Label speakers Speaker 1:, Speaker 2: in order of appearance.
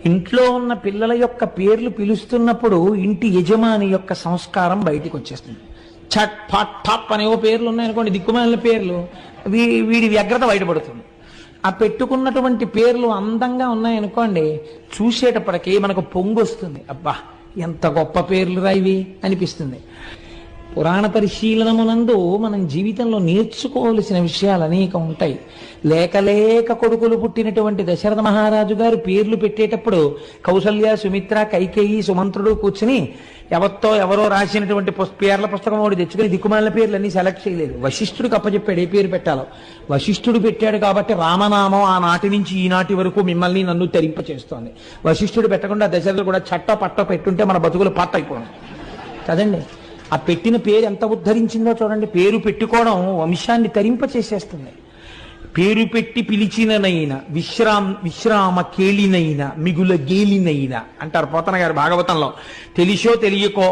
Speaker 1: ఇంట్లో ఉన్న పిల్లల యొక్క పేర్లు పిలుస్తున్నప్పుడు ఇంటి యజమాని యొక్క సంస్కారం బయటికి వచ్చేస్తుంది. చట్ ఫట్ ఠప్ అనేవో పేర్లు ఉన్నాయనుకోండి, దిక్కుమాలిన పేర్లు, వీడి వ్యగ్రత బయటపడుతుంది. ఆ పెట్టుకున్నటువంటి పేర్లు అందంగా ఉన్నాయనుకోండి, చూసేటప్పటికీ మనకు పొంగు వస్తుంది. అబ్బా ఎంత గొప్ప పేర్లు రా ఇవి అనిపిస్తుంది. పురాణ పరిశీలనమునందు మనం జీవితంలో నేర్చుకోవలసిన విషయాలు అనేక ఉంటాయి. లేక కొడుకులు పుట్టినటువంటి దశరథ మహారాజు గారు పేర్లు పెట్టేటప్పుడు కౌసల్య, సుమిత్ర, కైకేయి, సుమంత్రుడు కూర్చుని ఎవరో రాసినటువంటి పేర్ల పుస్తకం ఒకటి తెచ్చుకుని దిక్కుమాలిన పేర్లన్నీ సెలెక్ట్ చేయలేదు. వశిష్ఠుడికి అప్పచెప్పాడు ఏ పేరు పెట్టాలో. వశిష్ఠుడు పెట్టాడు కాబట్టి రామనామం ఆనాటి నుంచి ఈనాటి వరకు మిమ్మల్ని నన్ను తరింప చేస్తోంది. వశిష్ఠుడు పెట్టకుండా దశరథుడు కూడా పట్ట పెట్టుంటే మన బతుకులు పట్ట అయిపోయింది కదండి. ఆ పెట్టిన పేరు ఎంత ఉద్ధరించిందో చూడండి. పేరు పెట్టుకోవడం వంశాన్ని తరింప చేసేస్తుంది. పేరు పెట్టి పిలిచిననైనా విశ్రామ కేళినైనా మిగుల గేలినైనా అంటారు పోతన గారు భాగవతంలో. తెలిసో తెలియకో